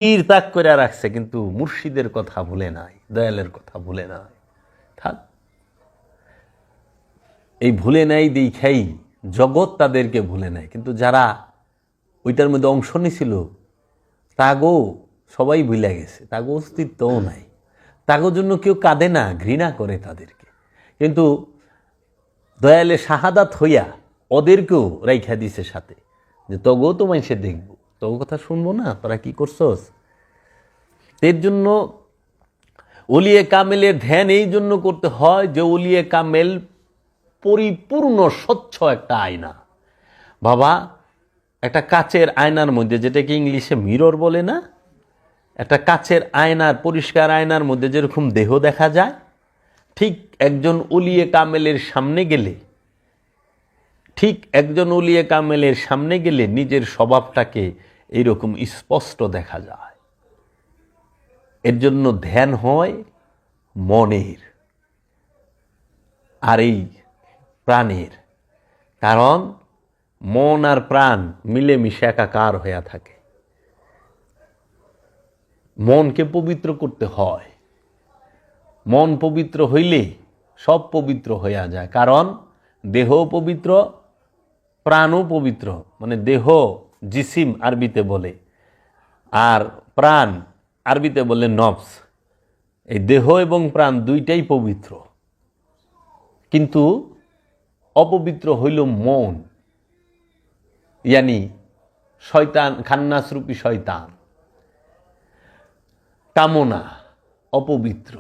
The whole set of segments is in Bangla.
ত্যাগ করে রাখছে, কিন্তু মুর্শিদের কথা ভুলে নাই, দয়ালের কথা ভুলে নাই। থাক, এই ভুলে নাই দেখাই জগৎ তাদেরকে ভুলে নাই, কিন্তু যারা ওইটার মধ্যে অংশ নিছিল তাগো সবাই ভুলে গেছে, তাগো অস্তিত্বও নাই, তাগোর জন্য কেউ কাঁদে না, ঘৃণা করে তাদেরকে। কিন্তু দয়ালে শাহাদাত হইয়া ওদেরকেও রাইখা দিছে সাথে, যে তগো তো মানুষে দেখবো, তগো কথা শুনবো না, তোরা কি করছস। এর জন্য ওলিয়ে কামেলের ধ্যান এই জন্য করতে হয় যে ওলিয়ে কামেল পরিপূর্ণ স্বচ্ছ একটা আয়না। বাবা, একটা কাচের আয়নার মধ্যে, যেটাকে ইংলিশে মিরর বলে না, একটা কাচের আয়নার, পরিষ্কার আয়নার মধ্যে যেরকম দেহ দেখা যায়, ঠিক একজন ওলিয়ে কামেলের সামনে গেলে, নিজের স্বভাবটাকে এইরকম স্পষ্ট দেখা যায়। এর জন্য ধ্যান হয় মনের আর এই প্রাণের, কারণ মন আর প্রাণ মিলেমিশে একাকার হয়ে থাকে। মনকে পবিত্র করতে হয়, মন পবিত্র হইলে সব পবিত্র হইয়া যায়, কারণ দেহও পবিত্র, প্রাণও পবিত্র। মানে দেহ জিসিম আরবিতে বলে, আর প্রাণ আরবিতে বলে নফস। এই দেহ এবং প্রাণ দুইটাই পবিত্র, কিন্তু অপবিত্র হইল মন, ইয়ানি শয়তান, খান্নাসরূপী শয়তান, কামনা, অপবিত্র।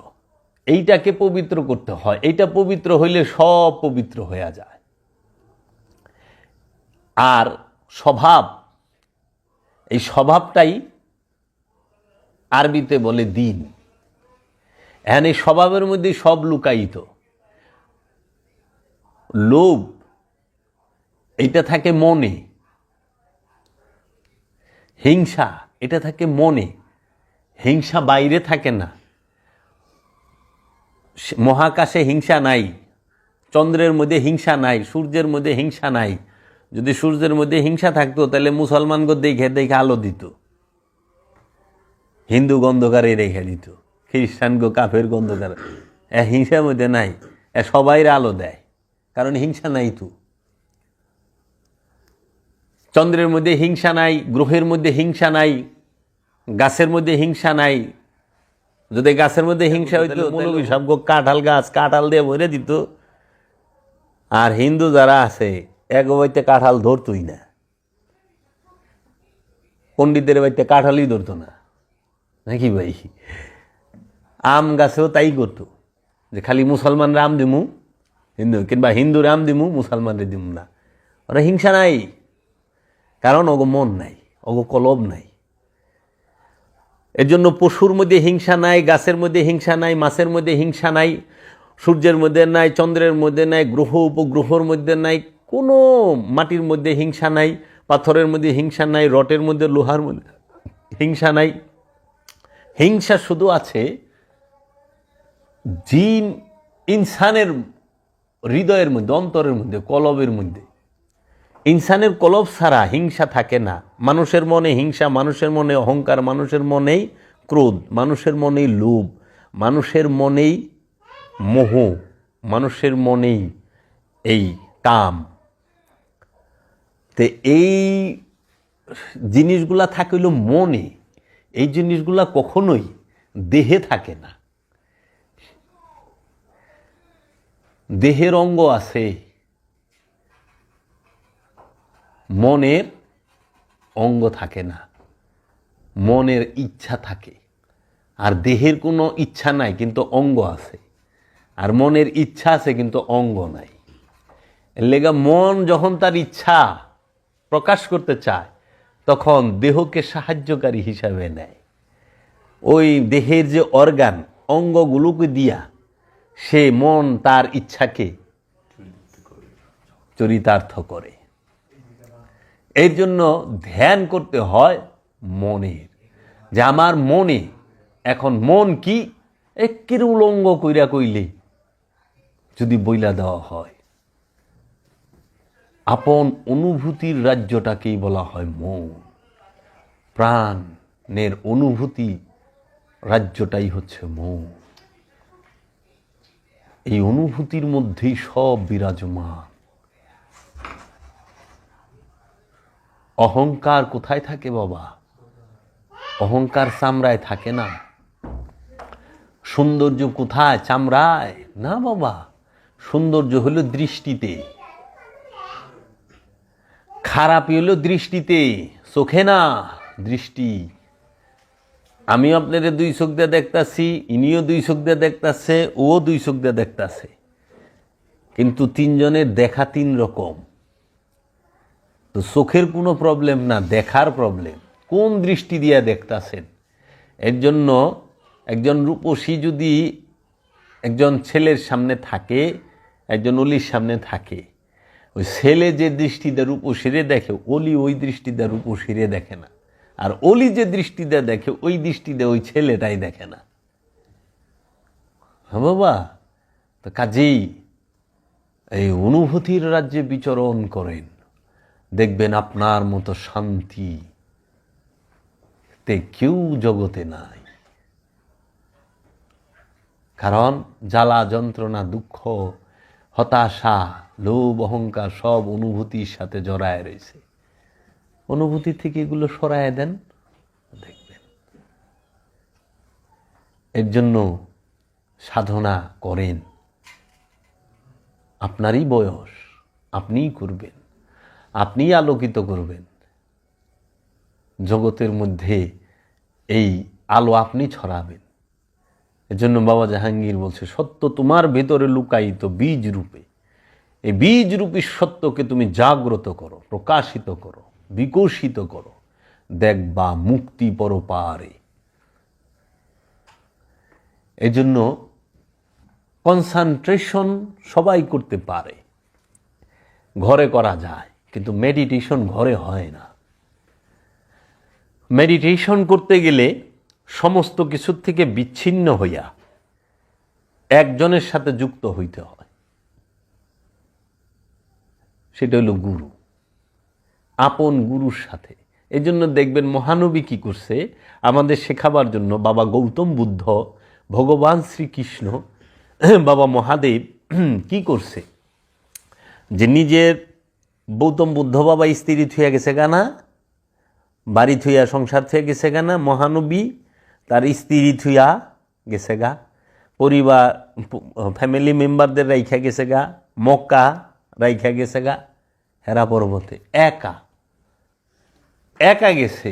এইটাকে পবিত্র করতে হয়, এইটা পবিত্র হইলে সব পবিত্র হয়ে যায়। আর স্বভাব, এই স্বভাবটাই আরবিতে বলে দিন। এখন এই স্বভাবের মধ্যে সব লুকায়িত। লোভ, এটা থাকে মনে, হিংসা এটা থাকে মনে, হিংসা বাইরে থাকে না। মহাকাশে হিংসা নাই, চন্দ্রের মধ্যে হিংসা নাই, সূর্যের মধ্যে হিংসা নাই। যদি সূর্যের মধ্যে হিংসা থাকতো তাহলে মুসলমানকে দেখে দেখে আলো দিত, হিন্দু গন্ধকারে রেখে দিত, খ্রিস্টানকে কাফের গন্ধকার। হিংসার মধ্যে নাই, সবাই আলো দেয়, কারণ হিংসা নাই তো। চন্দ্রের মধ্যে হিংসা নাই, গ্রহের মধ্যে হিংসা নাই, গাছের মধ্যে হিংসা নাই। যদি গাছের মধ্যে হিংসা হইতো, মৌলবী সব কাঁঠাল গাছ কাঁঠাল দিয়ে ভরে দিত, আর হিন্দু যারা আছে এক বাড়িতে কাঁঠাল ধরতই না, পণ্ডিতের বাড়িতে কাঁঠালই ধরতো না, নাকি ভাই? আম গাছেও তাই করতো, যে খালি মুসলমানরা আম দিমু, কিংবা হিন্দুর আম দিমু, মুসলমানরে দিমু না। ওরা হিংসা নাই, কারণ ওগো মন নাই, ওগো কলব নাই। এর জন্য পশুর মধ্যে হিংসা নাই, গাছের মধ্যে হিংসা নাই, মাছের মধ্যে হিংসা নাই, সূর্যের মধ্যে নাই, চন্দ্রের মধ্যে নাই, গ্রহ উপগ্রহর মধ্যে নাই, কোনো মাটির মধ্যে হিংসা নাই, পাথরের মধ্যে হিংসা নাই, রটের মধ্যে, লোহার মধ্যে হিংসা নাই। হিংসা শুধু আছে জিন ইনসানের হৃদয়ের মধ্যে, অন্তরের মধ্যে, কলবের মধ্যে। ইনসানের কলব ছাড়া হিংসা থাকে না। মানুষের মনে হিংসা, মানুষের মনে অহংকার, মানুষের মনেই ক্রোধ, মানুষের মনেই লোভ, মানুষের মনেই মোহ, মানুষের মনেই এই কাম। তে এই জিনিসগুলা থাকিল মনে, এই জিনিসগুলা কখনোই দেহে থাকে না। দেহের অঙ্গ আছে, মনের অঙ্গ থাকে না, মনের ইচ্ছা থাকে। আর দেহের কোনো ইচ্ছা নাই, কিন্তু অঙ্গ আছে। আর মনের ইচ্ছা আছে, কিন্তু অঙ্গ নাই। এর লেগা মন যখন তার ইচ্ছা প্রকাশ করতে চায়, তখন দেহকে সাহায্যকারী হিসাবে নেয়। ওই দেহের যে অর্গান, অঙ্গগুলোকে দিয়া সে মন তার ইচ্ছাকে চরিতার্থ করে। এর জন্য ধ্যান করতে হয় মনের, যে আমার মনে এখন মন কি, একের উলঙ্গ কইরা কইলে যদি বইলা দেওয়া হয়, আপন অনুভূতির রাজ্যটাকেই বলা হয় মন। প্রাণ নের অনুভূতি রাজ্যটাই হচ্ছে মন। এই অনুভূতির মধ্যেই সব বিরাজমান। অহংকার কোথায় থাকে বাবা? অহংকার চামড়ায় থাকে না। সৌন্দর্য কোথায়? চামড়ায় না বাবা, সৌন্দর্য হলো দৃষ্টিতে। খারাপ হলো দৃষ্টিতে, চোখে না, দৃষ্টি। আমি আপনাদের 2 চোখ দিয়ে দেখতাছি, ইনিও 2 চোখ দিয়ে দেখতাছে, ও 2 চোখ দিয়ে দেখতাছে, কিন্তু 3 জনের দেখা 3 রকম। তো চোখের কোনো প্রবলেম না, দেখার প্রবলেম। কোন দৃষ্টি দিয়ে দেখতাছেন? এর জন্য একজন রূপসী যদি একজন ছেলের সামনে থাকে, একজন অলির সামনে থাকে, ওই ছেলে যে দৃষ্টিতে রূপসীরে দেখে, অলি ওই দৃষ্টিতে রূপসীরে দেখে না। আর অলি যে দৃষ্টিতে দেখে, ওই দৃষ্টিতে ওই ছেলেটাই দেখে না। হ্যাঁ বাবা, তো কাজেই এই অনুভূতির রাজ্যে বিচরণ করেন, দেখবেন আপনার মতো শান্তি তে কেউ জগতে নাই। কারণ জ্বালা, যন্ত্রণা, দুঃখ, হতাশা, লোভ, অহংকার সব অনুভূতির সাথে জড়ায় রয়েছে। অনুভূতি থেকে এগুলো সরায় দেন, দেখবেন। এর জন্য সাধনা করেন। আপনারই বয়স, আপনিই করবেন, আপনিই আলোকিত করবেন জগতের মধ্যে। এই আলো আপনি ছড়াবেন। এজন্য বাবা জাহাঙ্গীর বলছে, সত্য তোমার ভেতরে লুকায়িত বীজ রূপে। এই বীজ রূপী সত্যকে তুমি জাগ্রত করো, প্রকাশিত করো, বিকশিত করো, দেখবা মুক্তি পরপারে। এজন্য কনসেন্ট্রেশন সবাই করতে পারে, ঘরে করা যায়, কিন্তু মেডিটেশন ঘরে হয় না। মেডিটেশন করতে গেলে সমস্ত কিছুর থেকে বিচ্ছিন্ন হইয়া একজনের সাথে যুক্ত হইতে হয়, সেটা হলো গুরু, আপন গুরুর সাথে। এই জন্য দেখবেন মহানবী কি করছে আমাদের শেখাবার জন্য, বাবা গৌতম বুদ্ধ, ভগবান শ্রীকৃষ্ণ, বাবা মহাদেব কি করছে, যে নিজের গৌতম বুদ্ধ বাবা স্ত্রী থুয়া গেছে গানা, বাড়ি থুয়া সংসার থুয়া গেছে গানা, মহানবী তার স্ত্রী থুয়া গেছে গা, পরিবার ফ্যামিলি মেম্বারদের রাইখা গেছে গা, মক্কা রাইখা গেছে গা, হেরা পর্বতে একা একা গেছে,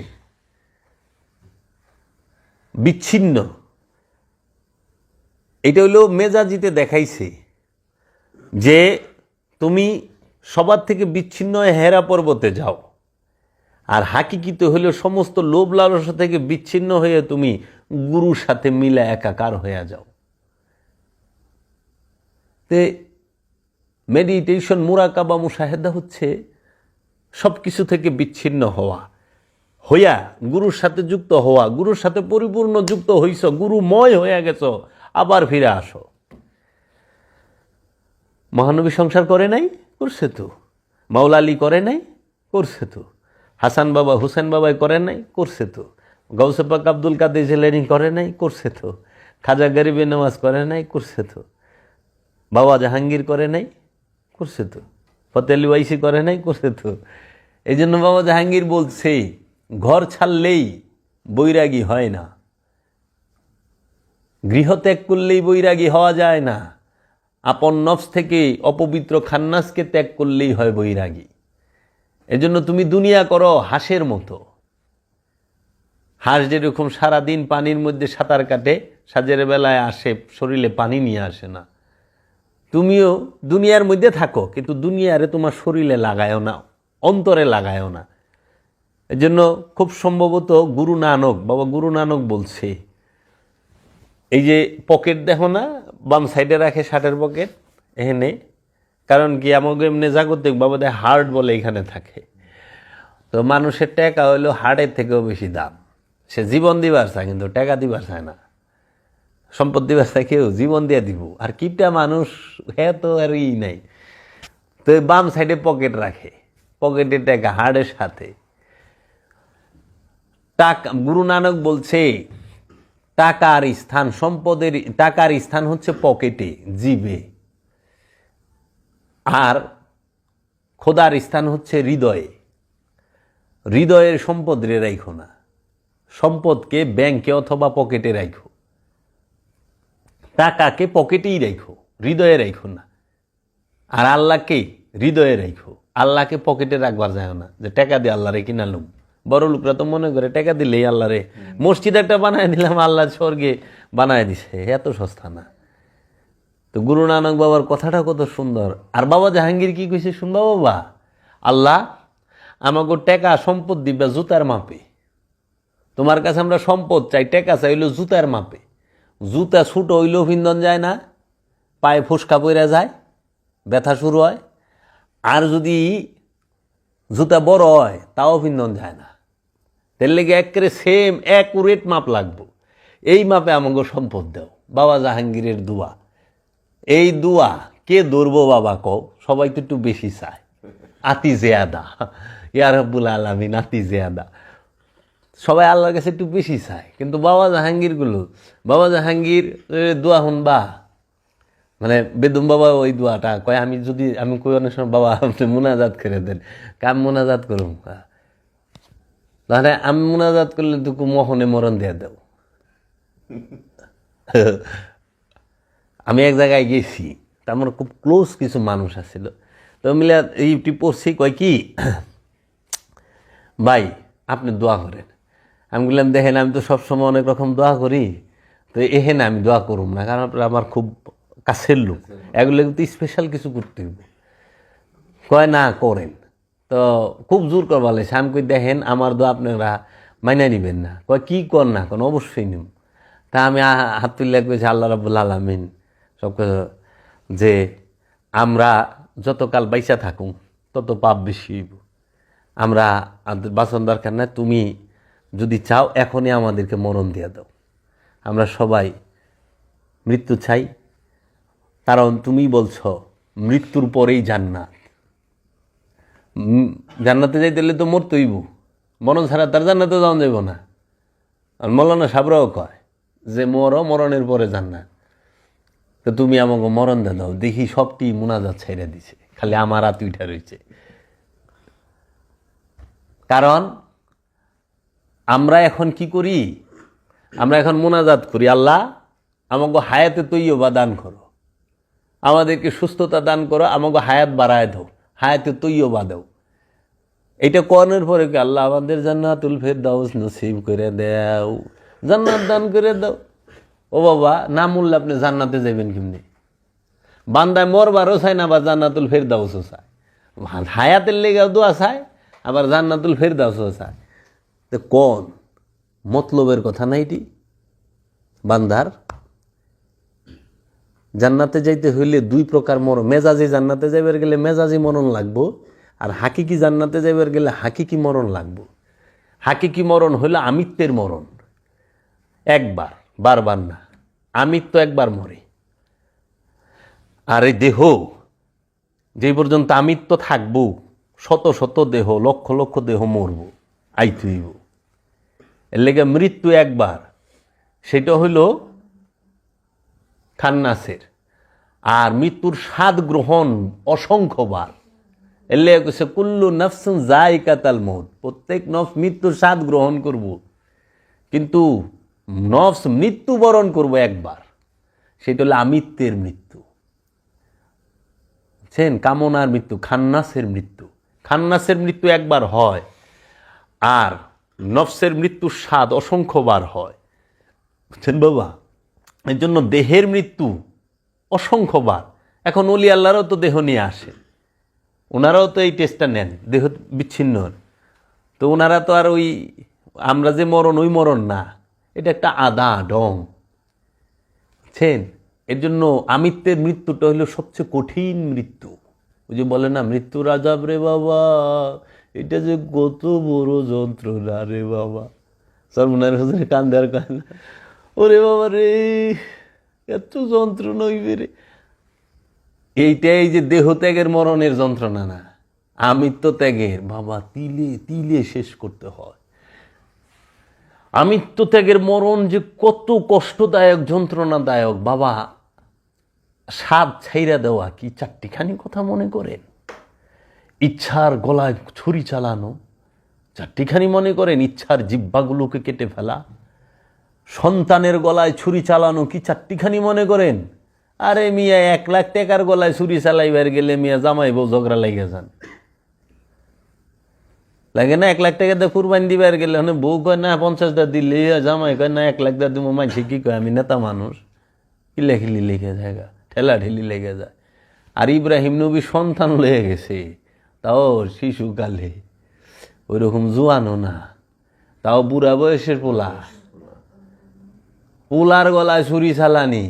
বিচ্ছিন্ন। এটা হলো মেজাজিতে দেখাইছে যে তুমি সবার থেকে বিচ্ছিন্ন হয়ে হেরা পর্বতে যাও, আর হাকিকিতে হলো সমস্ত লোভ লালসা থেকে বিচ্ছিন্ন হয়ে তুমি গুরুর সাথে মিলে একাকার হয়ে যাও। তে মেডিটেশন, মুরাকাবা, মুশাহেদা হচ্ছে সব কিছু থেকে বিচ্ছিন্ন হওয়া, হইয়া গুরুর সাথে যুক্ত হওয়া। গুরুর সাথে পরিপূর্ণ যুক্ত হইছ, গুরুময় হয়ে গেছ, আবার ফিরে আসো। মহানবী সংসার করে নাই? করছে তো। মাওলা আলী করে নাই? করছে তো। হাসান বাবা, হুসেন বাবাই করে নাই? করছে তো। গৌসে পাক আব্দুল কাদের জিলানী করে নাই? করছে তো। খাজা গরিবে নওয়াজ করে নাই? করছে তো। বাবা জাহাঙ্গীর করে নাই? করছে তো। ফতে আলী ওয়াইসি করে নাই? করছে তো। এই জন্য বাবা জাহাঙ্গীর বলছে, ঘর ছাড়লেই বৈরাগী হয় না, গৃহ ত্যাগ করলেই বৈরাগী হওয়া যায় না, আপন নফস থেকে অপবিত্র খান্নাসকে ত্যাগ করলেই হয় বৈরাগী। এজন্য তুমি দুনিয়া করো হাঁসের মতো। হাঁস যেরকম সারাদিন পানির মধ্যে সাঁতার কাটে, সাজের বেলায় আসে, শরীরে পানি নিয়ে আসে না, তুমিও দুনিয়ার মধ্যে থাকো, কিন্তু দুনিয়ারে তোমার শরীরে লাগায়ও না, অন্তরে লাগায়ও না। এজন্য খুব সম্ভবত গুরু নানক, বাবা গুরু নানক বলছে, এই যে পকেট দেখো না, বাম সাইডে রাখে শার্টের পকেট, এখানে, কারণ কি আমাকে এমনি জাগতিক বাবাদে হার্ট বলে এখানে থাকে। তো মানুষের টাকা হইলো হার্টের থেকেও বেশি দাম। সে জীবন দিবার চায়, কিন্তু টাকা দিবার চায় না। সম্পদ দিবার চায় কেউ, জীবন দিয়ে দিব। আর কিপটা মানুষ, হ্যাঁ তো আর ই নাই। তো বাম সাইডে পকেট রাখে, পকেটের টাকা হার্টের সাথে। টাকা, গুরু নানক বলছে টাকার স্থান, সম্পদের টাকার স্থান হচ্ছে পকেটে, জিবে, আর খোদার স্থান হচ্ছে হৃদয়ে। হৃদয়ের সম্পদ রে রাখো না, সম্পদকে ব্যাংকে অথবা পকেটে রাখো, টাকাকে পকেটেই রাখো, হৃদয়ে রাখো না। আর আল্লাহকে হৃদয়ে রাখো, আল্লাহকে পকেটে রাখবার যায় না যে টাকা দিয়ে আল্লাহ রে কিনালুম। বড় লোকরা তো মনে করে টাকা দিলেই আল্লাহ রে, মসজিদ একটা বানায় দিলাম আল্লাহ স্বর্গে বানায় দিছে, এত সস্তা না। তো গুরু নানক বাবার কথাটা কত সুন্দর। আর বাবা জাহাঙ্গীর কি কইছে শুনবা বাবা, আল্লাহ আমাকে টাকা সম্পদ দিবা জুতার মাপে, তোমার কাছে আমরা সম্পদ চাই, টাকা চাই হইলো জুতার মাপে। জুতা ছুটো হইলেও ভিন্দন যায় না, পায়ে ফুসকা পইরা যায়, ব্যথা শুরু হয়। আর যদি জুতা বড় হয় তাও ভিন্দন যায় না। তার লেগে একেবারে সেম অ্যাকুরেট মাপ লাগবো, এই মাপে আমাকে সম্পদ দাও। বাবা জাহাঙ্গীরের দোয়া, এই দোয়া কে ধরবো বাবা কও? সবাই তো একটু বেশি চায়, আতি জেয়াদা, ইয়া রাব্বুল আলামিন আতি জেয়াদা, সবাই আল্লাহর কাছে একটু বেশি চায়। কিন্তু বাবা জাহাঙ্গীরগুলো, বাবা জাহাঙ্গীর দোয়া শুনবা, মানে বেদম বাবা ওই দোয়াটা কয়, আমি কই অনেক সময় বাবা আপনি মোনাজাত করে দেন, কাম মোনাজাত করুন, তাহলে আমি মোনাজাত করলে তুকু মোহনে মরণ দিয়ে দেও। আমি এক জায়গায় গেছি, তা আমার খুব ক্লোজ কিছু মানুষ আছিল, তো মিলে এইটি পড়ছি, কয় কি ভাই আপনি দোয়া করেন। আমি বললাম দেখেন আমি তো সবসময় অনেক রকম দোয়া করি, তো এহেন আমি দোয়া করুম না, কারণ আপনারা আমার খুব কাছের লোক, এগুলো কিন্তু স্পেশাল কিছু করতে হবে। কয় না করেন, তো খুব জোর করবা লাগছে। আমি কই দেখেন আমার দোয়া আপনারা মাইনা নিবেন না। কয় কি কর না কোন, অবশ্যই নিম। তা আমি হাত তুলে কইছি আল্লাহ রাব্বুল আলামিন সব যে আমরা যতকাল বাইসা থাকুন তত পাপ বেশি হইব, আমরা বাঁচন দরকার না, তুমি যদি চাও এখনই আমাদেরকে মরণ দিয়ে দাও, আমরা সবাই মৃত্যু চাই, কারণ তুমি বলছ মৃত্যুর পরেই জান্নাত। জান্নাতে যাইতে হলে তো মরতেইব, মরণ ছাড়া তার জান্নাতে যাওয়া যাইব না। আর মৌলানা সাবরাও কয় যে মরণের পরে জান্নাত। তো তুমি আমাকে মরণ দিয়ে দাও, দেখি সবটি মুনাজাত ছেড়ে দিছে, খালি আমার হাত উঠা রয়েছে। কারণ আমরা এখন কি করি, আমরা এখন মোনাজাত করি, আল্লাহ আমাকে হায়াতে তৈয়বা দান করো, আমাদেরকে সুস্থতা দান করো, আমাকে হায়াত বাড়ায় দাও, হায়াতে তৈয়বা দাও। এটা কর্ণের পরে কি আল্লাহ আমাদের জান্নাতুল ফেরদাউস নসিব করে দাও, জান্নাত দান করে দাও। ও বাবা না মূল্য আপনি জান্নাতে যাবেন কেমনি? বান্দায় মরবারও চায় না, আবার জান্নাতুল ফেরদাউসও চায়, হায়াতের লেগেও দোয়া চায়, আবার জান্নাতুল ফেরদাউসও চায়। তো কোন মতলবের কথা না এটি? বান্দার জান্নাতে যাইতে হইলে দুই প্রকার মরণ, মেজাজি জান্নাতে যাইবার গেলে মেজাজি মরণ লাগবো, আর হাকিকি জান্নাতে যাইবার গেলে হাকিকি মরণ লাগবো। হাকিকি মরণ হইলো আমিত্বের মরণ, একবার, বারবার না, আমিত্ব একবার মরে। আর এই দেহ যে পর্যন্ত আমিত্ব থাকবো, শত শত দেহ, লক্ষ লক্ষ দেহ মরব, আইতে হইব। এর লেগে মৃত্যু একবার, সেটা হইল খান্নাসের। আর মৃত্যুর স্বাদ গ্রহণ অসংখ্যবার। এর লেগে কইছে কুল্লু নাফসুন যায়িকাতুল মউত, প্রত্যেক নফস মৃত্যুর স্বাদ গ্রহণ করব, কিন্তু নফস মৃত্যুবরণ করব একবার, সেটা হলো আমিত্বের মৃত্যু। বুঝছেন? কামনার মৃত্যু, খান্নাসের মৃত্যু। খান্নাসের মৃত্যু একবার হয়, আর নফসের মৃত্যুর স্বাদ অসংখ্যবার হয়। বুঝছেন বাবা? এর জন্য দেহের মৃত্যু অসংখ্যবার। এখন ওলি আল্লাহরাও তো দেহ নিয়ে আসে, ওনারাও তো এই টেস্টটা নেন, দেহ বিচ্ছিন্ন। তো ওনারা তো আর ওই আমরা যে মরণ ওই মরণ না, এটা একটা আদা ডং। বুঝছেন? এর জন্য আমিত্বের মৃত্যুটা হলো সবচেয়ে কঠিন মৃত্যু। ওই যে বলে না মৃত্যুর আযাব রে বাবা, এটা যে কত বড় যন্ত্রণা রে বাবা। সরমুনার হুজুরে কান্দে আর কয় না, ওরে বাবা রে এত যন্ত্রণা হইবে রে। এইটাই যে দেহ ত্যাগের মরণের যন্ত্রণা না, আমিত্ব ত্যাগের বাবা তিলে তিলে শেষ করতে হয়। আমৃত্যু ত্যাগের মরণ যে কত কষ্টদায়ক, যন্ত্রণাদায়ক বাবা। স্বাদ ছাইরা দেওয়া কি চারটিখানি কথা মনে করেন? ইচ্ছার গলায় ছুরি চালানো চারটিখানি মনে করেন? ইচ্ছার জিহ্বাগুলোকে কেটে ফেলা, সন্তানের গলায় ছুরি চালানো কি চারটিখানি মনে করেন? আরে মিয়া 1 লাখ টাকার গলায় ছুরি চালাইবার গেলে মিয়া জামাই বউ ঝগড়া লেগে যান, লাগে না? 1 লাখ টাকা দিয়ে কুরবানি দিবার গেলে বউ কয় না 50টা দিলে, জামাই কয় না 1 লাখ দিয়ে দিব। মানসি কি কয়? আমি নেতা মানুষ, কিলাখিলি লেগে যায়, ঠেলা ঠেলি লেগে যায়। আর ইব্রাহিম নবী সন্তান লয়ে গেছে, তাও শিশুকালে, ওই রকম জোয়ানো না, তাও বুড়া বয়সের পোলা, পোলার গলায় ছুরি চালানি।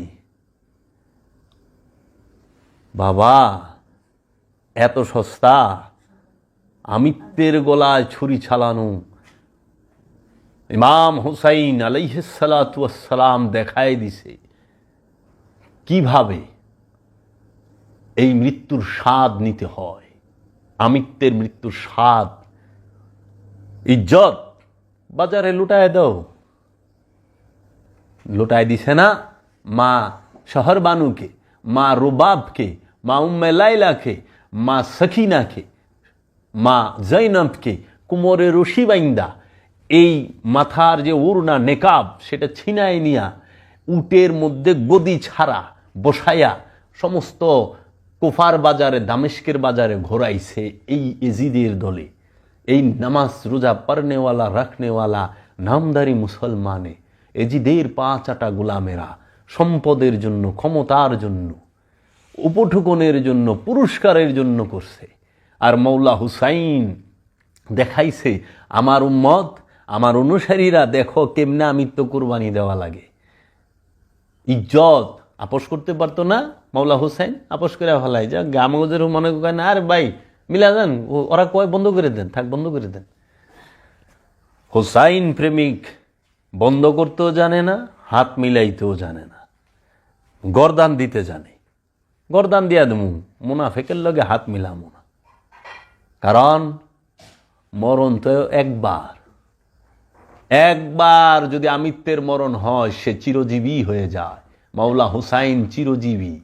বাবা এত সস্তা? আমৃত্যের গলায় ছুরি চালানো। ইমাম হুসাইন আলাইহিস সালাতু ওয়াস সালাম দেখায় দিছে কিভাবে এই মৃত্যুর স্বাদ নিতে হয়। আমৃত্যের মৃত্যুর স্বাদ। ইজ্জত বাজারে লুটায় দাও, লুটায় দিছে না? মা শহরবানুকে, মা রুবাবকে, মা উম্মে লাইলাকে, মা সখিনাকে, মা জৈনবকে কুমোরে রশি বাইন্দা এই মাথার যে ওড়না নেকাব সেটা ছিনায় নিয়া উটের মধ্যে গদি ছাড়া বসাইয়া সমস্ত কুফার বাজারে, দামেস্কের বাজারে ঘোরাইছে এই এজিদের দলে। এই নামাজ রোজা পড়নেওয়ালা রাখনেওয়ালা নামদারি মুসলমানে এজিদের 5 গোলামেরা সম্পদের জন্য, ক্ষমতার জন্য, উপঠুকনের জন্য, পুরস্কারের জন্য করছে। আর মৌলা হুসাইন দেখাইছে আমার উম্মত, আমার অনুসারীরা দেখো কেমনে আমৃত্যু কুরবানি দেওয়া লাগে। ইজ্জত আপোষ করতে পারতো না মৌলা হুসাইন, আপোষ করে ফেলাই। যা গামগজের মনে কয় না, আর ভাই মিলা যান, ওরা কয় বন্ধ করে দেন, থাক বন্ধ করে দেন। হুসাইন প্রেমিক বন্ধ করতেও জানে না, হাত মিলাইতেও জানে না, গরদান দিতে জানে। গরদান দিয়া দেবো, মুনাফেকের লগে হাত মিলামো না, কারণ মরণ তো একবার। একবার যদি আমৃত্যের মরণ হয় সে চিরজীবী হয়ে যায়। মাওলা হুসাইন চিরজীবী।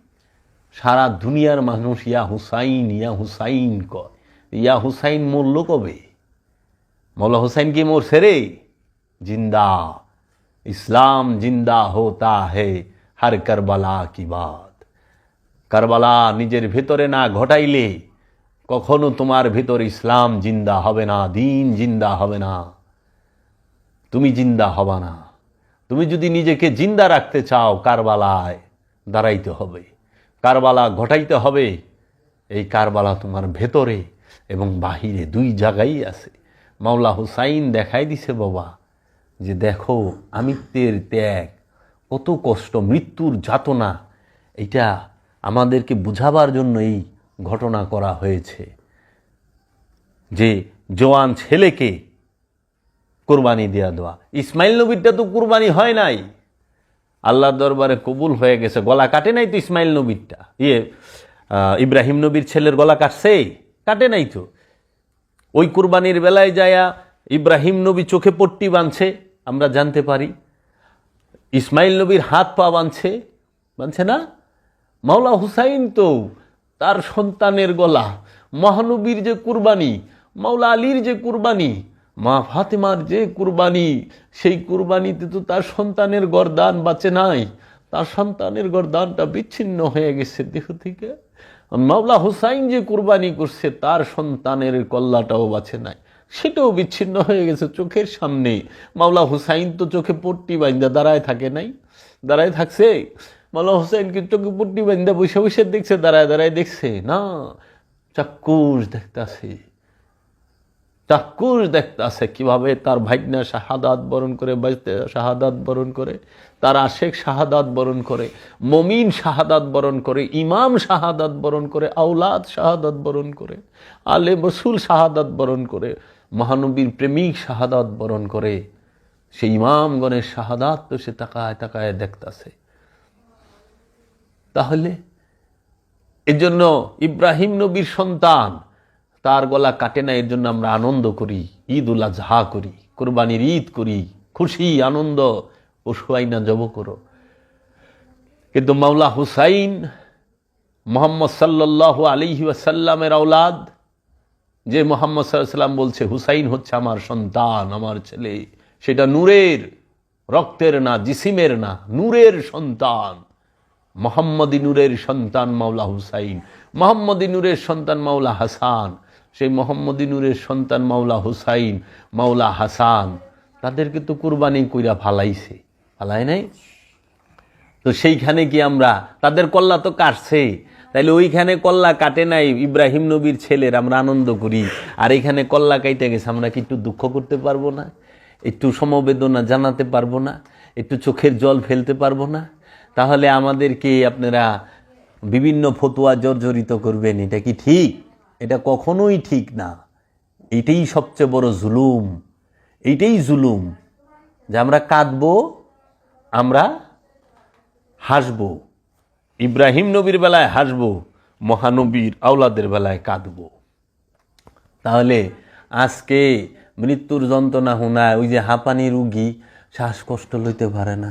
সারা দুনিয়ার মানুষ ইয়া হুসাইন কয়। ইয়া হুসাইন মরল কবে? মাওলা হুসাইন কি মরছে রে? জিন্দা। ইসলাম জিন্দা হোতা হে হর কারবালা কি বাত। কারবালা নিজের ভেতরে না ঘটাইলে কখনো তোমার ভেতর ইসলাম জিন্দা হবে না, দিন জিন্দা হবে না, তুমি জিন্দা হবা না। তুমি যদি নিজেকে জিন্দা রাখতে চাও কারবালায় দাঁড়াইতে হবে, কারবালা ঘটাইতে হবে। এই কারবালা তোমার ভেতরে এবং বাহিরে 2 জায়গায় আছে। মাওলা হুসাইন দেখাই দিছে বাবা যে দেখো আমৃত্যের ত্যাগ কত কষ্ট, মৃত্যুর যাতনা, এটা আমাদেরকে বুঝাবার জন্য এই ঘটনা করা হয়েছে। যে জওয়ান ছেলেকে কুরবানি দেওয়া দেওয়া। ইসমাইল নবীরটা তো কুরবানি হয় নাই, আল্লাহর দরবারে কবুল হয়ে গেছে। গলা কাটে নাই তো ইসমাইল নবীরটা, ইব্রাহিম নবীর ছেলের গলা কাটছে? কাটে নাই তো। ওই কুরবানির বেলায় যায়া ইব্রাহিম নবী চোখে পট্টি বাঁধছে, আমরা জানতে পারি। ইসমাইল নবীর হাত পা বাঁধছে না? মাওলা হুসাইন তো তার সন্তানের গলা, মহানবীর যে কুরবানি, মাওলা আলীর যে কুরবানি, মা ফাতেমার যে কুরবানি, সেই কুরবানিতে তো তার সন্তানের গর্দান বাঁচে নাই। তার সন্তানের গর্দানটা বিচ্ছিন্ন হয়ে গেছে দেহ থেকে। মাওলা হুসাইন যে কুরবানি করছে তার সন্তানের কল্লাটাও বাঁচে নাই, সেটাও বিচ্ছিন্ন হয়ে গেছে চোখের সামনে। মাওলা হুসাইন তো চোখে পট্টি বাঁধা দাঁড়ায় থাকে নাই, দাঁড়ায় থাকছে? মাওলা হুসাইনকে চোখে পট্টি বাঁধা বসে বসে দেখছে, দাঁড়ায় দাঁড়ায় দেখছে না? চাক্ষুষ দেখতেছে, চাক্ষুষ দেখতেছে কিভাবে তার ভাইনা শাহাদাত বরণ করে, শাহাদাত বরণ করে, তার আশেক শাহাদাত বরণ করে, মমিন শাহাদাত বরণ করে, ইমাম শাহাদাত বরণ করে, আওলাদ শাহাদাত বরণ করে, আলে রসুল শাহাদাত বরণ করে, মহানবীর প্রেমিক শাহাদাত বরণ করে। সেই ইমামগণের শাহাদাত তো সে তাকায় তাকায় দেখতেছে। তাহলে এজন্য ইব্রাহিম নবীর সন্তান তার গলা কাটে না, এর জন্য আমরা আনন্দ করি, ঈদ উল আজহা করি, কোরবানির ঈদ করি, খুশি আনন্দ ও সুয়াইনা জব করো। কিন্তু মাওলা হুসাইন মুহাম্মদ সাল্লাল্লাহু আলাইহি ওয়াসাল্লামের আওলাদ, যে মুহাম্মদ সাল্লাল্লাহু আলাইহি ওয়াসাল্লাম বলছে হুসাইন হচ্ছে আমার সন্তান, আমার ছেলে, সেটা নূরের, রক্তের না, জিসিমের না, নূরের সন্তান, মোহাম্মদী নূরের সন্তান মাওলা হুসাইন, মোহাম্মদী নূরের সন্তান মাওলা হাসান, সেই মোহাম্মদী নূরের সন্তান মাওলা হুসাইন, মাওলা হাসান, তাদেরকে তো কুরবানি কইরা ফালাইছে, ফালায় নাই? তো সেইখানে কি আমরা, তাদের কল্লা তো কাটছে, তাইলে ওইখানে কল্লা কাটে নাই ইব্রাহিম নবীর ছেলের, আমরা আনন্দ করি, আর এখানে কল্লা কাইটে গেছে, আমরা কি একটু দুঃখ করতে পারবো না? একটু সমবেদনা জানাতে পারবো না? একটু চোখের জল ফেলতে পারবো না? তাহলে আমাদেরকে আপনারা বিভিন্ন ফতোয়া জর্জরিত করবেন, এটা কি ঠিক? এটা কখনোই ঠিক না। এইটাই সবচেয়ে বড় জুলুম, এইটাই জুলুম যে আমরা কাঁদবো, আমরা হাসবো, ইব্রাহিম নবীর বেলায় হাসবো, মহানবীর আওলাদের বেলায় কাঁদবো। তাহলে আজকে মৃত্যুর যন্ত্রণা শোনায়, ওই যে হাঁপানি রুগী শ্বাসকষ্ট লইতে পারে না,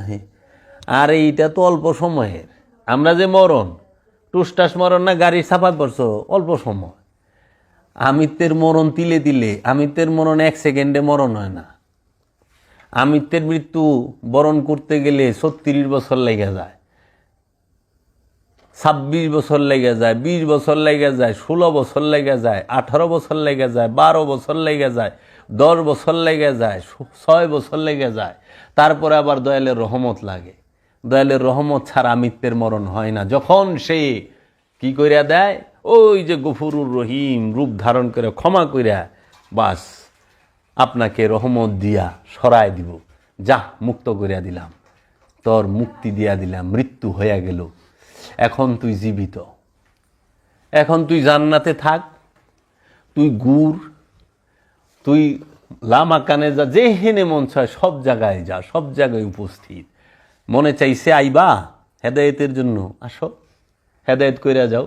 আর এইটা তো অল্প সময়ের। আমরা যে মরণ, টুসটাস মরণ না, গাড়ি চাপায় পড়ছো, অল্প সময়। আমিত্বের মরণ তিলে তিলে, আমিত্বের মরণ 1 সেকেন্ডে মরণ হয় না। আমিত্বের মৃত্যু বরণ করতে গেলে 36 বছর লেগে যায়, 26 বছর লেগে যায়, 20 বছর লেগে যায়, 16 বছর লেগে যায়, 18 বছর লেগে যায়, 12 বছর লেগে যায়, 10 বছর লেগে যায়, 6 বছর লেগে যায়। তারপরে আবার দয়ালের রহমত লাগে। দয়ালের রহমত ছাড়া মৃত্যুর মরণ হয় না। যখন সে কি কইরা দেয়, ওই যে গফুরুর রহিম রূপ ধারণ করে ক্ষমা কইরা, বাস আপনাকে রহমত দিয়া সরায় দিব, যা মুক্ত করিয়া দিলাম, তোর মুক্তি দিয়া দিলাম, মৃত্যু হইয়া গেল, এখন তুই জীবিত, এখন তুই জান্নাতে থাক, তুই গুড়, তুই লামাকানে যা, যেহেনে মন চায় সব জায়গায় যা, সব জায়গায় উপস্থিত। মনে চাইছে আইবা হেদায়েতের জন্য, আসো, হেদায়েত কইরা যাও।